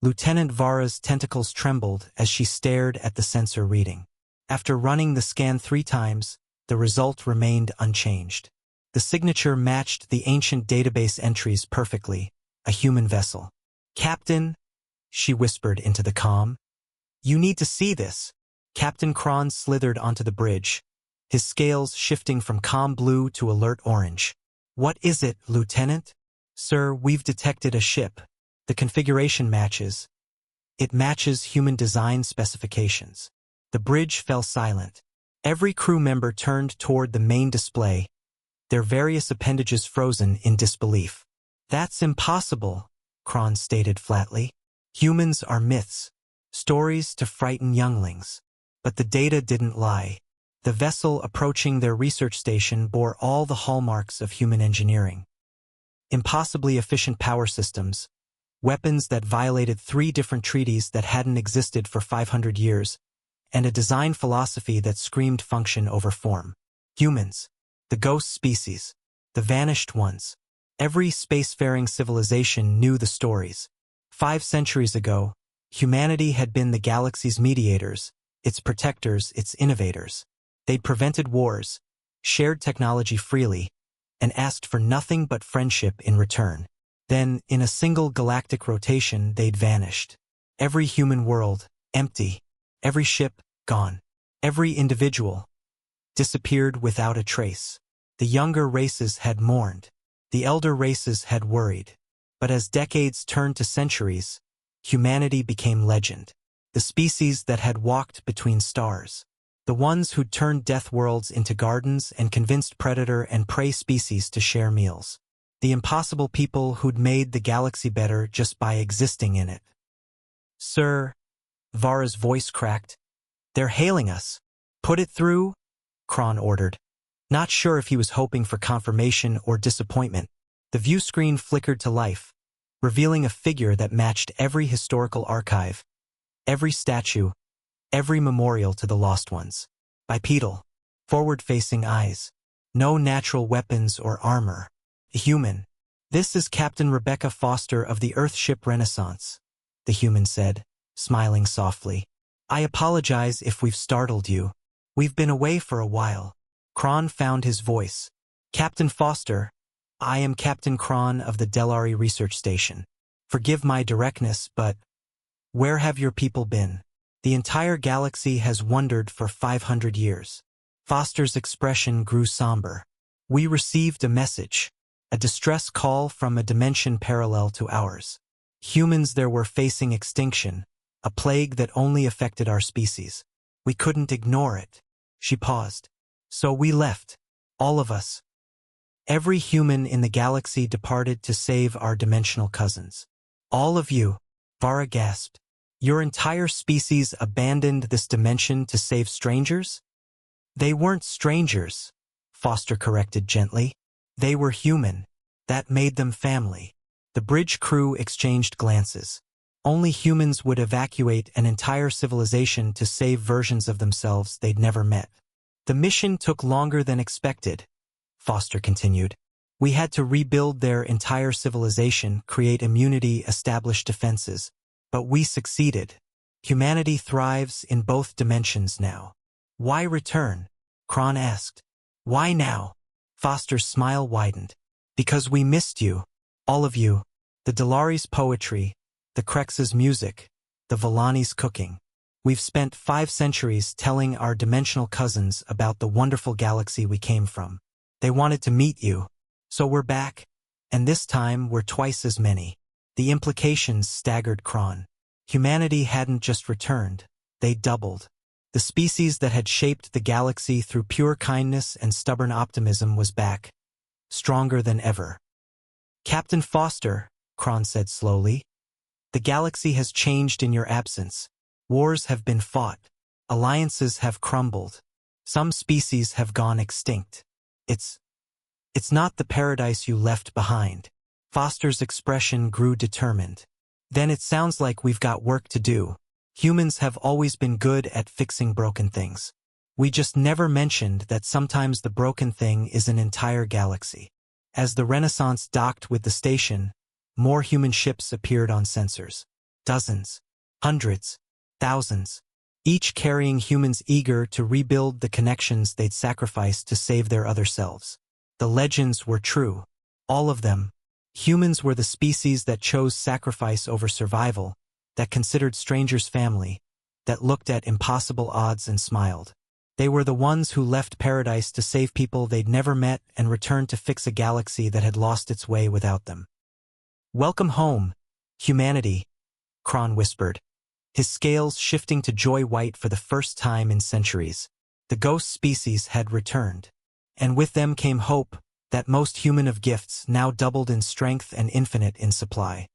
Lieutenant Vara's tentacles trembled as she stared at the sensor reading. After running the scan 3 times, the result remained unchanged. The signature matched the ancient database entries perfectly, a human vessel. "Captain," she whispered into the comm. "You need to see this." Captain Kron slithered onto the bridge, his scales shifting from calm blue to alert orange. "What is it, Lieutenant?" "Sir, we've detected a ship. The configuration matches. It matches human design specifications." The bridge fell silent. Every crew member turned toward the main display, their various appendages frozen in disbelief. "That's impossible," Kron stated flatly. "Humans are myths, stories to frighten younglings." But the data didn't lie. The vessel approaching their research station bore all the hallmarks of human engineering. Impossibly efficient power systems, weapons that violated 3 different treaties that hadn't existed for 500 years, and a design philosophy that screamed function over form. Humans, the ghost species, the vanished ones. Every spacefaring civilization knew the stories. 5 centuries ago, humanity had been the galaxy's mediators, its protectors, its innovators. They'd prevented wars, shared technology freely, and asked for nothing but friendship in return. Then, in a single galactic rotation, they'd vanished. Every human world, empty. Every ship, gone. Every individual, disappeared without a trace. The younger races had mourned. The elder races had worried. But as decades turned to centuries, humanity became legend. The species that had walked between stars. The ones who'd turned death worlds into gardens and convinced predator and prey species to share meals. The impossible people who'd made the galaxy better just by existing in it. "Sir," Vara's voice cracked. "They're hailing us." "Put it through," Kron ordered. Not sure if he was hoping for confirmation or disappointment. The view screen flickered to life, revealing a figure that matched every historical archive, every statue, every memorial to the lost ones. Bipedal, forward-facing eyes. No natural weapons or armor. A human. "This is Captain Rebecca Foster of the Earthship Renaissance," the human said, smiling softly. "I apologize if we've startled you. We've been away for a while." Kron found his voice. "Captain Foster, I am Captain Kron of the Delari Research Station. Forgive my directness, but where have your people been? The entire galaxy has wandered for 500 years. Foster's expression grew somber. "We received a message. A distress call from a dimension parallel to ours. Humans there were facing extinction, a plague that only affected our species. We couldn't ignore it." She paused. "So we left. All of us. Every human in the galaxy departed to save our dimensional cousins." "All of you," Vara gasped. "Your entire species abandoned this dimension to save strangers?" "They weren't strangers," Foster corrected gently. "They were human. That made them family." The bridge crew exchanged glances. Only humans would evacuate an entire civilization to save versions of themselves they'd never met. "The mission took longer than expected," Foster continued. "We had to rebuild their entire civilization, create immunity, establish defenses. But we succeeded. Humanity thrives in both dimensions now." "Why return?" Kron asked. "Why now?" Foster's smile widened. "Because we missed you. All of you. The Delari's poetry, the Krex's music, the Volani's cooking. We've spent 5 centuries telling our dimensional cousins about the wonderful galaxy we came from. They wanted to meet you. So we're back. And this time we're twice as many." The implications staggered Kron. Humanity hadn't just returned. They doubled. The species that had shaped the galaxy through pure kindness and stubborn optimism was back, stronger than ever. "Captain Foster," Kron said slowly, "the galaxy has changed in your absence. Wars have been fought. Alliances have crumbled. Some species have gone extinct. It's not the paradise you left behind." Foster's expression grew determined. "Then it sounds like we've got work to do. Humans have always been good at fixing broken things. We just never mentioned that sometimes the broken thing is an entire galaxy." As the Renaissance docked with the station, more human ships appeared on sensors. Dozens, hundreds, thousands, each carrying humans eager to rebuild the connections they'd sacrificed to save their other selves. The legends were true. All of them. Humans were the species that chose sacrifice over survival, that considered strangers family, that looked at impossible odds and smiled. They were the ones who left paradise to save people they'd never met and returned to fix a galaxy that had lost its way without them. "Welcome home, humanity," Kron whispered, his scales shifting to joy white for the first time in centuries. The ghost species had returned. And with them came hope, that most human of gifts, now doubled in strength and infinite in supply.